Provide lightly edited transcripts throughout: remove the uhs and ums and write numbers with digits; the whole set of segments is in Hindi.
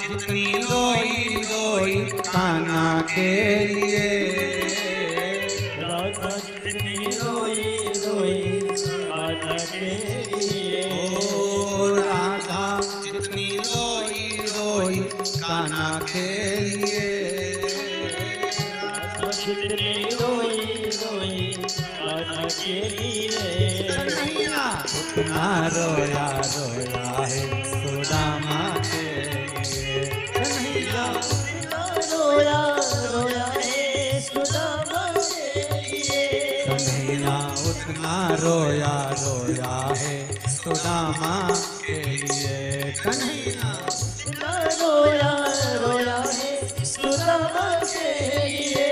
जितनी रोई रोई कान्हा के लिए, राधा जितनी रोई रोई कान्हा के लिए, ओ राधा जितनी रोई रोई कान्हा के लिए, राधा जितनी रोई रोई कान्हा के लिए, कन्हैया उतना रोया रोया है सुदामा के लिए, कन्हैया रोया रोया है सुदामा के लिए, कन्हैया उतना रोया रोया है सुदामा के लिए, कन्हैया रोया रोया है सुदामा के लिए।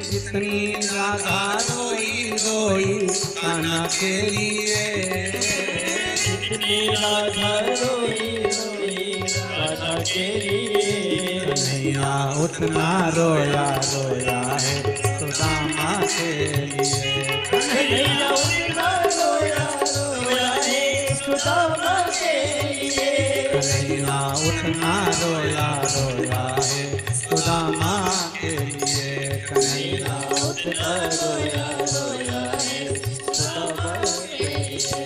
जितनी राधा रोई रोई कान्हा के लिए, जितनी राधा रोई रोई कान्हा के लिए, कन्हैया उतना रोया रोया है सुदामा के लिए, कन्हैया उतना रोया रोया है सुदामा के लिए, कन्हैया उतना रोया रोया है सुदामा के लिए, कन्हैया उतना रोया रोया है सुदामा के लिए।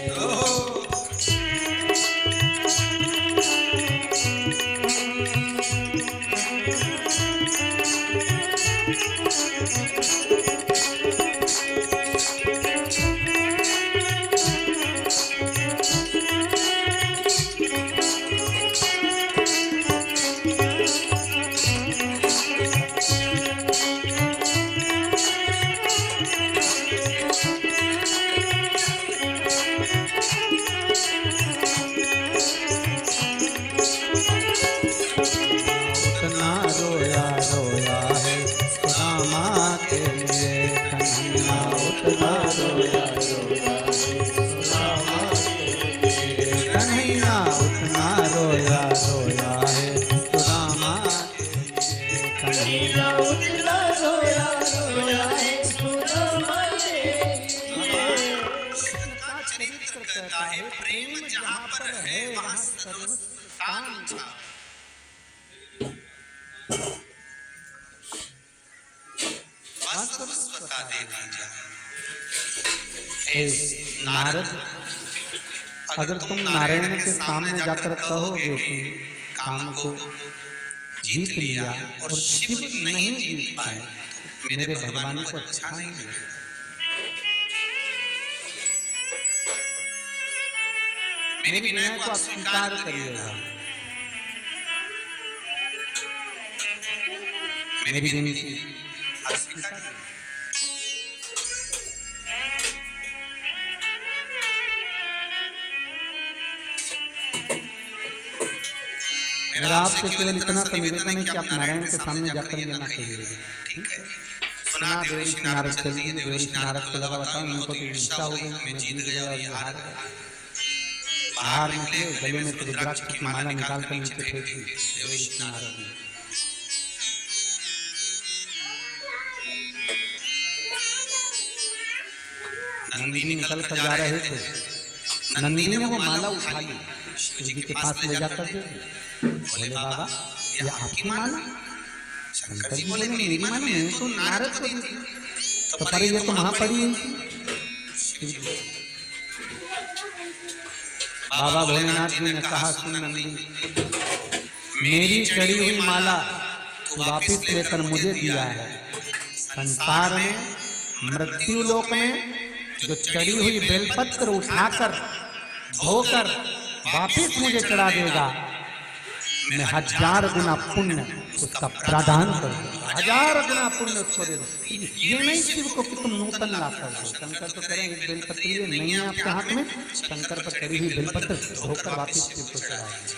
उतना रोया रोया है सुदामा के लिए, कन्हैया उतना रोया रोया है सुदामा के लिए, कन्हैया उतना रोया रोया है सुदामा के लिए, कन्हैया उतना रोया रोया है सुदामा के लिए। का चरित्र कहता है प्रेम जहाँ पर है वहाँ सर्वस्थान था। सर्वस्वता दे दी जाए। नारद, अगर तुम नारायण के सामने जाकर कहोगे कि काम को जीत लिया और शिव नहीं जीत पाए तो मेरे भगवान को अच्छा नहीं लगेगा। मेरे विनय को आप स्वीकार करिएगा, मेरी विनती आप स्वीकार करिए। मेरा आपसे केवल इतना सा निवेदन है कि आप नारायण के सामने जाकर ये ना कहिएगा, ठीक है? सुना देवऋषि नारद चल दिए, देवऋषि नारद को लगा बताओ इनको तो इच्छा हो गई, मैं जीत गया और ये हार गया। बाहर निकले, गले में तो रुद्राक्ष की माला निकाल कर नीचे फेंक दी देवऋषि नारद ने। नंदिनी निकल कर जा रहे थे, नंदिनी ने वो माला उठा ली, शिव जी के पास ले जाकर दे दी। बोले बाबा ये आपकी माला? शंकर जी बोले मेरी माला मैंने तो नारद को दी थी। तो पर ये तो वहां पड़ी है। बाबा भोलेनाथ जी ने कहा सुन नंदिनी, मेरी चढ़ी हुई माला तो वापिस लेकर मुझे दिया है। संसार में मृत्यु लोक में जो चढ़ी हुई बेलपत्र उठाकर धोकर वापिस मुझे चढ़ा देगा, मैं 1000 गुना पुण्य उसका प्रदान कर दूंगा, 1000 गुना पुण्य उसको दे दूंगा। ये नहीं शिव को कि तुम नूतन ला कर दो। शंकर तो करें एक बेलपत्र ये नहीं है आपके हाथ में, शंकर पर चढ़ी हुई बेलपत्र धोकर वापिस शिव को चढ़ाएंगे।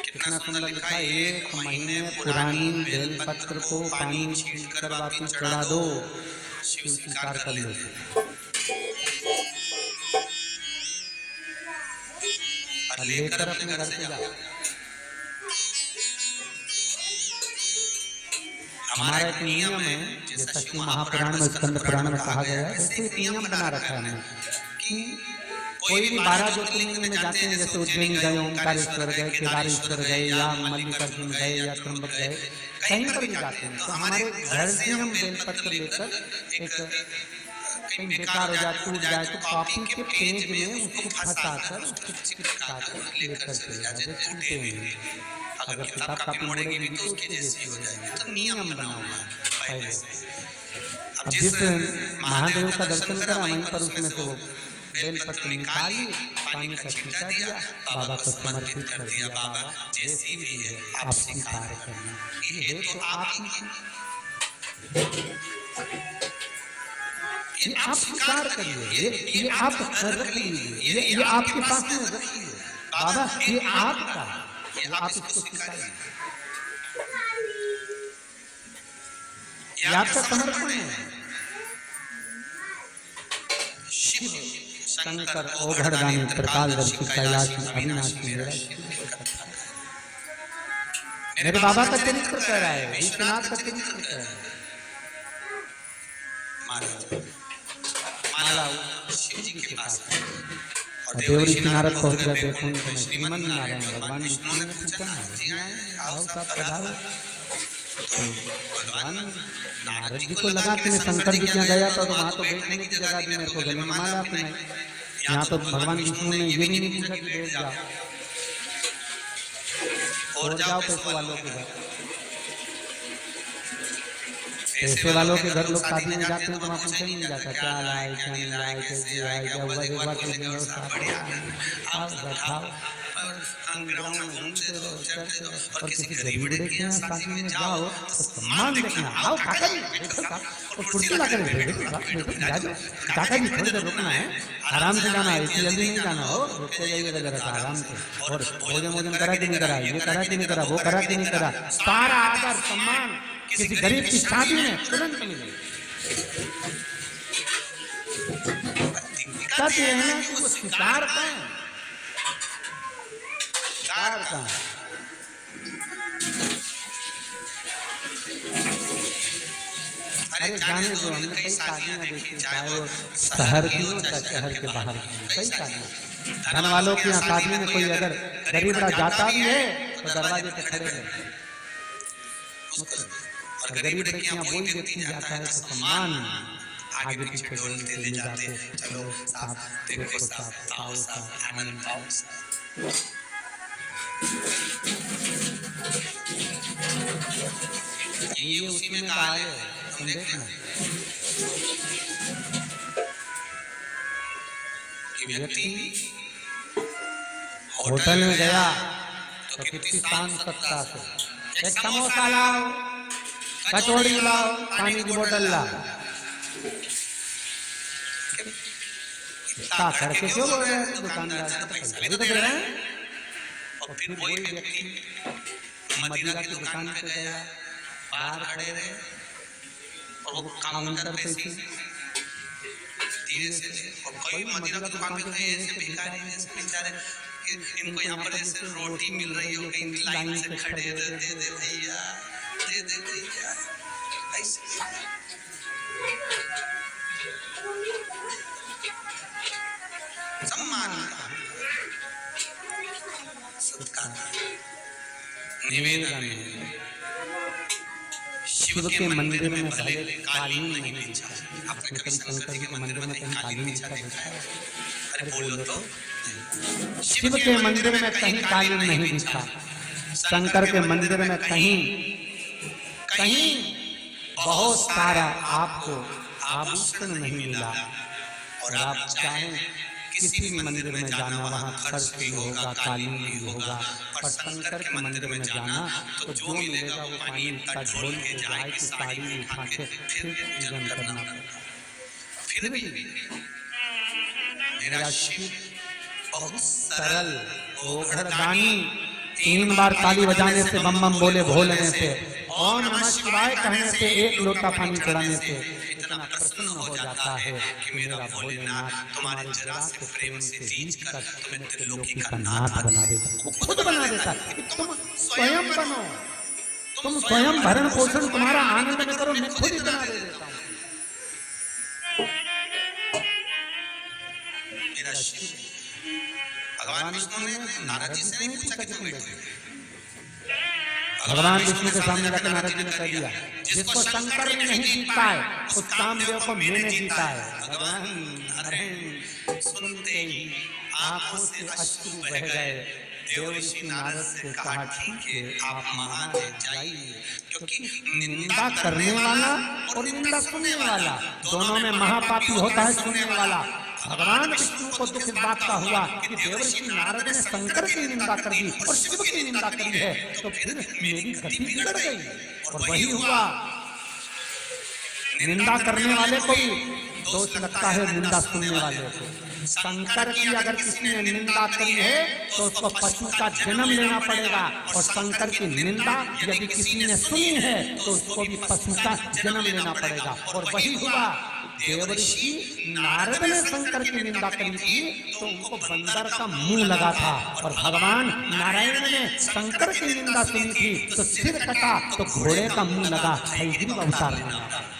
कितना सुंदर लिखा है, 1 महीने पुरानी बेलपत्र को पानी छींटकर वापिस चढ़ा दो, शिव स्वीकार कर लेते। लेकर अपने घर से जाओ। हमारा एक नियम है, जैसा कि महापुराण में स्कंद पुराण में कहा गया है, वैसे एक नियम बना रखा है हमने कि कोई भी 12 ज्योतिर्लिंग में जाते हैं, जैसे उज्जैन गए, ओंकारेश्वर गए, केदारेश्वर गए, या मल्लिकार्जुन गए, या त्र्यंबक गए, कहीं पर भी जाते हैं, तो हमारे घर से हम बेलपत्र लेकर एक कहीं बेकार हो जाए, टूट जाए, तो कॉपी के पेज में उसको फंसाकर चिपकाकर लेकर चले जाते, टूटे नहीं। अगर किताब कापी मोड़ेगी तो उसके जैसी हो जाएगी। तो नियम बना हुआ है पहले। अब जिस महादेव का दर्शन करा, वहीं पर उसमें से वो बेलपत्र निकाली, पानी का छींटा दिया, बाबा को समर्पित कर दिया। बाबा जैसी भी है आप स्वीकार करना, ये है तो आप ये आप स्वीकार करिए, ये आप रख लीजिए, ये आपके पास में रखिए। बाबा ये आपका, आप इसको स्वीकारिए, ये आपका समर्पण है। शिव शंकर ओघड़दानी त्रिकालदर्शी कैलाशी अविनाशी मेरे बाबा का चरित्र कह रहा है, विश्वनाथ का चरित्र कह रहा है। माला शिव जी के पास और देवऋषि नारद पहुंच गए। देखो तो श्रीमन नारायण भगवान विष्णु ने पूछा, आओ सब पधारो। भगवान नारद जी को लगा कि मैं शंकर जी के यहाँ गया था, तो वहां तो बैठने की जगह दी, मेरे को गले में माला पहनाई। यहाँ तो भगवान विष्णु ने ये भी नहीं पूछा कि बैठ जाओ और जाओ पैसे वालों के घर। पैसे वालों के घर लोग शादी में जाते हैं तो वहाँ पूछा नहीं जाता क्या लाए क्या नहीं लाए, कैसे आए, क्या हुआ, एक बार पूछ लेंगे और किसी गरीब बूढ़े के यहाँ शादी में जाओ तो सम्मान देखना, आओ काका जी और कुर्सी ला कर काका जी थोड़ी देर रुकना है, आराम से जाना है, इतनी जल्दी नहीं जाना हो, रुकते जाइएगा जरा सा आराम से। और भोजन भोजन करा कि नहीं करा, ये करा कि नहीं करा, वो करा कि नहीं करा, सारा आदर सम्मान किसी गरीब की शादी में तुरंत मिले। कहते हैं ना कि वो शिकार का अरे जाने दो, हमने कई शादियां देखी, चाहे वो शहर की हो या शहर के बाहर की, कई शादियां। धन वालों की यहाँ शादी में कोई अगर गरीब जाता भी है तो दरवाजे पे खड़े रहते, और गरीब के यहाँ बोल व्यक्ति जाता है तो सम्मान आगे पीछे बोलते ले जाते, चलो साहब देखो साहब आओ साहब आनंद पाओ। ये उसी में कहा है, तुम देखना कि व्यक्ति होटल में गया तो कितनी शान सत्ता से एक समोसा लाओ, कचौड़ी लाओ, पानी की बोतल लाओ, इतना करके क्यों बोल रहे हैं दुकानदार, पैसा भी तो दे रहे हैं। और फिर वही व्यक्ति मदिरा की दुकान पे गया, बाहर खड़े रहे और वो काउंटर पे थी धीरे से, और कोई मदिरा की दुकान पे गए ऐसे भिखारी ऐसे बेचारे, इनको यहाँ पर ऐसे रोटी मिल रही हो, इनकी लाइन से खड़े दे दे भैया, दे दे भैया, ऐसे सम्मान सत्कार निवेदन है। शिव के मंदिर में भले कालीन नहीं बिछा, आपने कभी शंकर जी के मंदिर में कहीं कालीन बिछा देखा है? अरे बोलो तो। शिव के मंदिर में कहीं कालीन नहीं बिछा, शंकर के मंदिर में कहीं कहीं बहुत सारा आपको आभूषण नहीं मिला। और आप चाहें किसी भी मंदिर में जाना, वहाँ खर्च भी होगा, कालीन भी होगा, पर शंकर के मंदिर में जाना तो जो मिलेगा वो पानी का ढोल के गाय की साड़ी उठा के फिर पूजन करना पड़ेगा। फिर भी मेरा शिव बहुत सरल, ओघरदानी, 3 बार ताली बजाने से, बम बम बोले भोलने से, ओम नमः शिवाय कहने से, 1 लोटा पानी चढ़ाने से इतना प्रसन्न हो जाता है कि मेरा भोलेनाथ तुम्हारे जरा से प्रेम से रीझ कर तुम्हें त्रिलोकी का नाथ बना देता, खुद बना देता। तुम स्वयं बनो, तुम स्वयं भरण पोषण तुम्हारा आनंद में करो, मैं खुद ही बना दे देता हूँ। मेरा शिव भगवान विष्णु ने नारद जी से नहीं पूछा कि तुम बैठे, भगवान विष्णु के सामने जाकर नारद जी ने कह दिया, जिसको शंकर ने नहीं जीता है उस कामदेव को मैंने जीता है। भगवान नारायण सुनते ही आंखों से अश्रु बह गए। देवर्षि नारद से कहा, ठीक है आप महादेव जाइए, क्योंकि निंदा करने वाला और निंदा सुनने वाला दोनों में महापापी होता है सुनने वाला। भगवान विष्णु को दुख इस बात का हुआ कि देवर्षि नारद ने शंकर की निंदा कर दी और शिव की निंदा कर दी है, तो फिर मेरी गति बिगड़ गई। और वही हुआ, निंदा करने वाले को भी दोष लगता है, निंदा सुनने वाले को। शंकर की अगर किसी ने निंदा करी है तो उसको पशु का जन्म लेना पड़ेगा, और शंकर की निंदा यदि किसी ने सुनी है तो उसको भी पशु का जन्म लेना पड़ेगा। और वही हुआ, देवर्षि नारद ने शंकर की निंदा करी थी तो उनको बंदर का मुंह लगा था, और भगवान नारायण ने शंकर की निंदा सुनी थी तो सिर कटा तो घोड़े का मुंह लगा। हयग्रीव अवतार में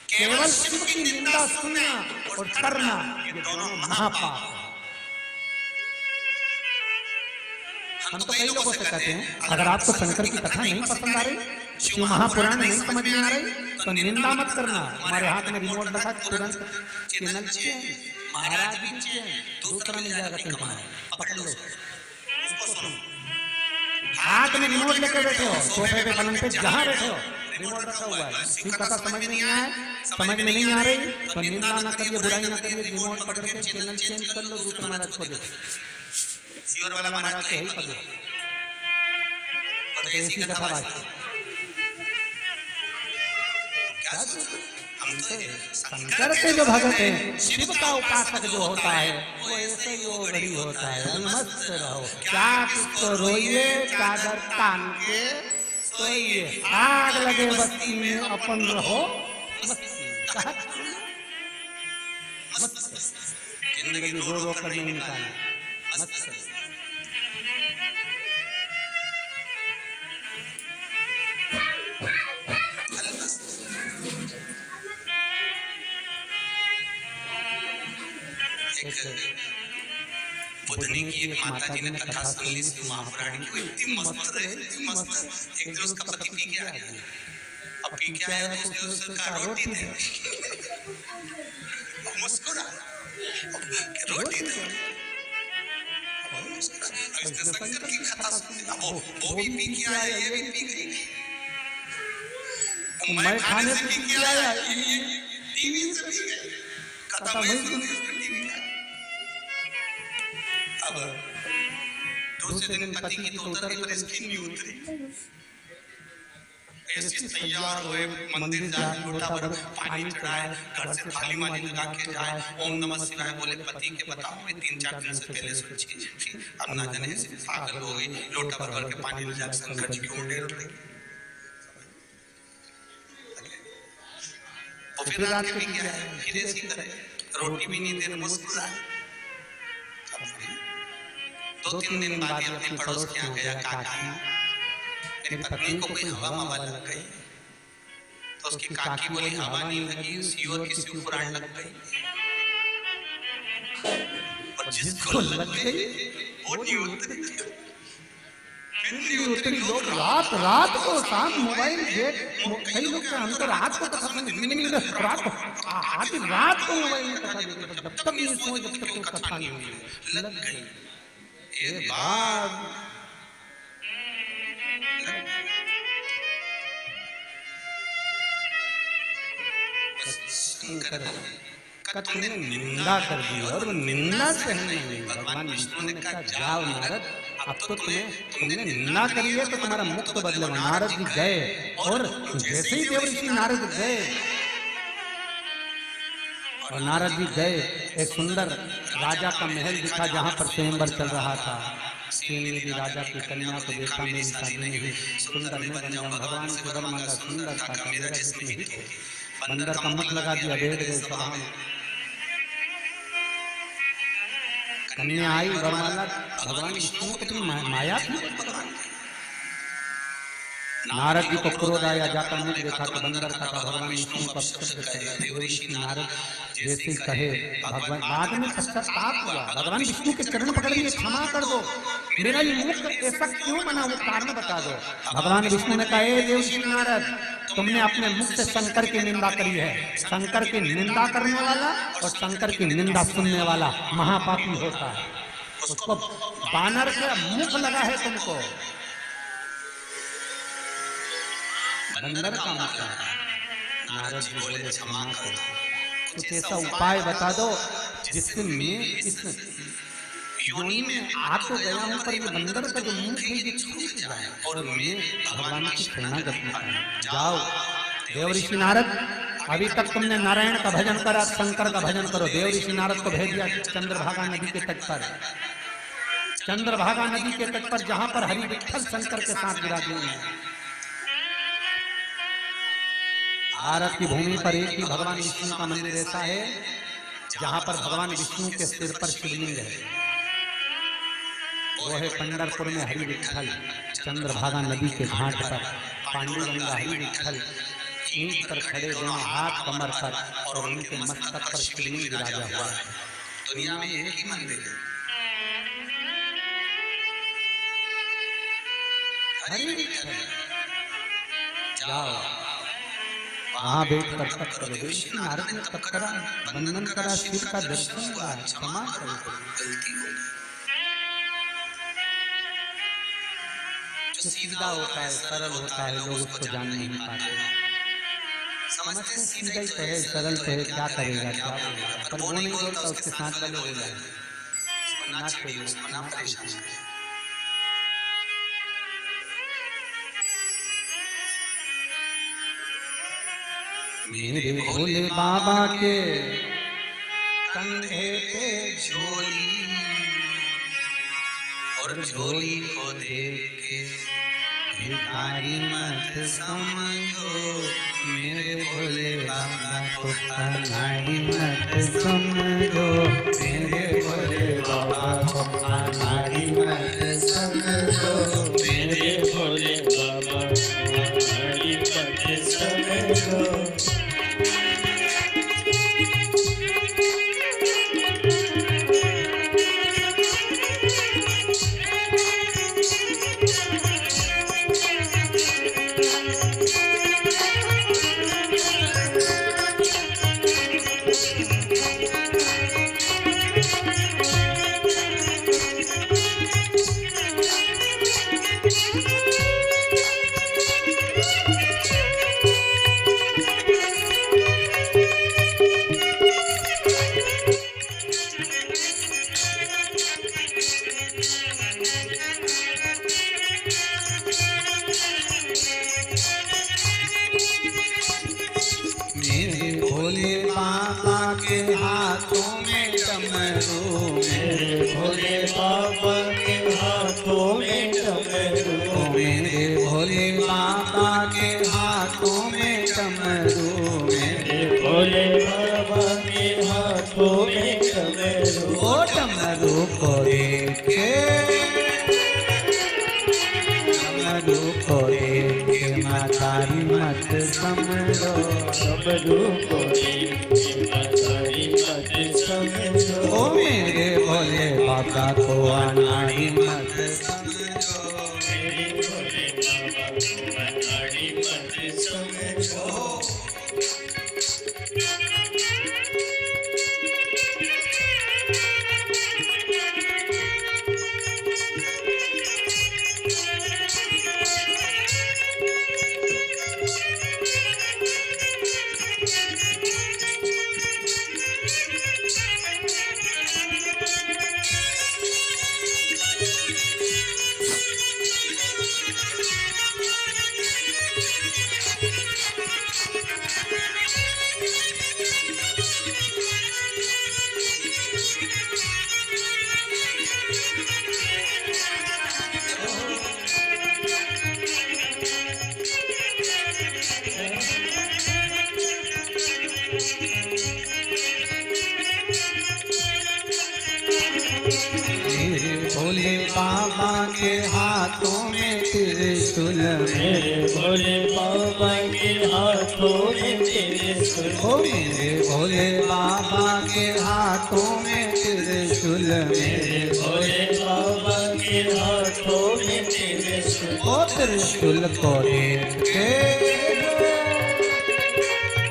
केवल शिव की निंदा सुनना और करना, ये दोनों महापाप है। हम तो कई लोगों से कहते हैं, अगर आपको शंकर की कथा नहीं पसंद आ रही, शिव महापुराण नहीं समझ में आ रही, तो निंदा मत करना। हमारे हाथ में रिमोट रखा, तुरंत चैनल चेंज, महाराज जी चेंज, दूसरा मिल जाएगा कहीं तुम्हारा, पकड़ लो उसको, सुनो। हाथ में रिमोट लेकर बैठे हो, सोफे पे पलंग पे जहां बैठे हो रिमोट रखा हुआ है, शिव कथा समझ नहीं आया, समझ में नहीं आ रही तो निंदा ना करिए, बुराई ना करिए, रिमोट पकड़ के चैनल चेंज कर लो, दूसरे महाराज को देखो। शिवर वाला महाराज को ही पकड़ो, तो ऐसी कथा बात क्या। हम तो शंकर के जो भगत हैं, शिव का उपासक जो होता है वो ऐसे ही ओघड़ी होता है। मस्त रहो, क्या किसको रोइए, चादर तान के सोइए, आग लगे बस्ती में अपन रहो मस्त। जिंदगी रो रो कर नहीं निकाला, मस्त। बुधनी की एक माता जी ने कथा सुन ली शिव महापुराण की, इतनी मस्त है, इतनी मस्त। एक दिन उसका पति पी के आ गया, अब पी के आया तो उसने कहा रोटी दे, मुस्कुरा रोटी दे, इसने शंकर की कथा सुन ली, वो भी पी के आया, ये भी पी गई, मैं खाने से पी के आया, ये टीवी से पी गई, कथा वही सुनी टीवी में। अब दूसरे दिन पति की तो उतर गई पर इसकी नहीं उतरी। ऐसे तैयार हुए, मंदिर जाए, लोटा भर पानी चढ़ाए, घर से थाली माली लगा के जाए, ओम नमः शिवाय बोले। पति के बताओ मैं 3-4 दिन से पहले सोची, अब ना जाने से पागल हो गई, लोटा भर के पानी ले जाकर शंकर जी की ओर ढेर रही। और फिर रात को क्या है, फिर इसी तरह रोटी भी नहीं दे रहे, मुस्कुराए। 2-3 दिन बाद ये अपने पड़ोस के यहाँ गया, काकी मेरी पत्नी को कोई हवा मवा लग गई, तो उसकी काकी बोली हवा नहीं लगी, शिव की शिव पुराण लग गई। और जिसको लग गई वो नहीं उतरी, उतरी। लोग रात रात को शाम मोबाइल देख, कई लोग हम तो रात को कथा नहीं, रात को आधी रात को मोबाइल में कथा देखते, जब तक नहीं सो, जब तक कोई कथा नहीं हुई, लग गई। एक बार शंकर का तुमने निंदा कर दी और वो निंदा सहन नहीं हुई। भगवान विष्णु ने कहा जाओ नारद, अब तो तुमने निंदा करी है तो तुम्हारा मुख तो बदलेगा। नारद जी गए और जैसे ही देवर्षि नारद गए और नारद जी गए, एक सुंदर राजा का महल दिखा जहां पर स्वयंवर चल रहा था। सेन ने भी राजा की कन्या को देखा, मेरी शादी नहीं हुई, सुंदर में बन जाऊं। भगवान से वर मांगा, सुंदर था मेरा जिसमें हित हो। बंदर का मुख लगा दिया, बैठ गए सभा में। कन्या आई, वर मांगा, भगवान विष्णु को कितनी माया थी। नारद जी को क्रोध आया, जाकर मुझ देखा तो बंदर का था। भगवान विष्णु का देवर्षि नारद जैसे कहे, भगवान बाद में पश्चाताप हुआ। भगवान विष्णु के चरण पकड़ लिए, क्षमा कर दो, मेरा ये मुख ऐसा क्यों बना, वो कारण बता दो। भगवान विष्णु ने कहा, देवर्षि नारद, तुमने अपने मुख से शंकर की निंदा करी है। शंकर की निंदा करने वाला और शंकर की निंदा सुनने वाला महापापी होता है। उसको बानर का मुख लगा है तुमको, बंदर का मतलब। नारद जी बोले क्षमा करो, कुछ ऐसा उपाय बता दो जिससे मैं इस योनि में आ तो गया हूं, पर ये बंदर का जो मुंह है ये छूट जाए और मैं भगवान की शरणागति पाऊं। जाओ देवर्षि नारद, अभी तक तुमने नारायण का भजन करा, शंकर का भजन करो। देवर्षि नारद को भेज दिया चंद्रभागा नदी के तट पर। चंद्रभागा नदी के तट पर जहां पर हरि विठ्ठल शंकर के साथ विराजमान है। भारत की भूमि पर एक ही भगवान विष्णु का मंदिर ऐसा है जहां पर भगवान विष्णु के सिर पर शिवलिंग है। वो है पंढरपुर में हरि विठ्ठल। चंद्रभागा नदी के घाट पर पांडुरंगा हरि विठ्ठल ईंट पर खड़े, दोनों हाथ कमर पर, और उनके मस्तक पर शिवलिंग विराजा हुआ है। दुनिया में एक ही मंदिर है, हरि विठ्ठल। जाओ वहां बैठ कर तप करो। देवर्षि नारद ने तप करा, वंदन करा, शिव का दर्शन हुआ, क्षमा करो, गलती हो गई। जो सीधा होता है, सरल होता है, लोग उसको जान नहीं पाते, समझते सीधा ही तो है, सरल तो है, क्या करेगा, क्या बोलेगा, पर वो नहीं बोलता, उसके साथ वाले बोला है ना परेशान। मेरे भोले बाबा के कंधे पे झोली, और झोली को देख के भिखारी मत समझो। मेरे भोले बाबा को अनाड़ी मत समझो। मेरे भोले बाबा को अनाड़ी मत समझो। मेरे भोले बाबा को अनाड़ी मत समझो। मेरे भोले बाबा के हाथों में डमरू, मेरे भोले बाबा के हाथों में डमरू। मेरे भोले बाबा के हाथों में डमरू। मेरे भोले बाबा के हाथों में डमरू। ओ डमरू को देख के, डमरू को देख के मातारी मत समझो। डमरू को देख के मातारी मत समझो। ओ मेरे भोले बाबा को अनाड़ी मत समझो। मेरे भोले बाबा को अनाड़ी मत समझो। बाबा के हाथों में त्रिशूल, मेरे भोले बाबा के हाथों में त्रिशूल, ओ मेरे भोले बाबा के हाथों में त्रिशूल, मेरे भोले बाबा के हाथों में त्रिशूल, ओ त्रिशूल को देख के,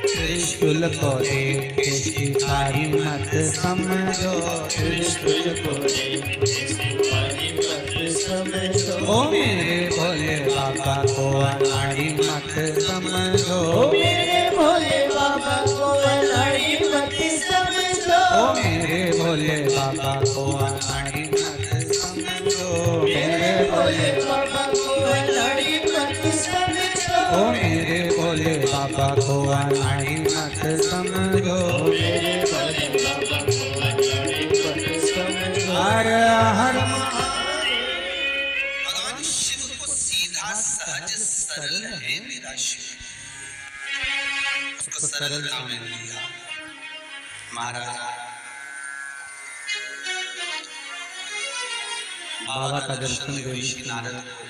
त्रिशूल को देख के शिकारी मत समझो, त्रिशूल को देख के शिकारी मत समझो, ओ मेरे भोले बाबा को अनाड़ी मत समझो, ओ मेरे भोले बाबा को अनाड़ी मत समझो, ओ मेरे भोले बाबा को अनाड़ी मत समझो, मेरे भोले बाबा को अनाड़ी मत समझो, ओ मेरे भोले बाबा को अनाड़ी मत समझो, मेरे भोले बाबा को अनाड़ी मत समझो। हर हर भगवान शिव को सीधा सहज सरल है मेरा शिव, उसको सरल काम में लिया। महाराज बाबा का दर्शन ऋषि देवी नारद को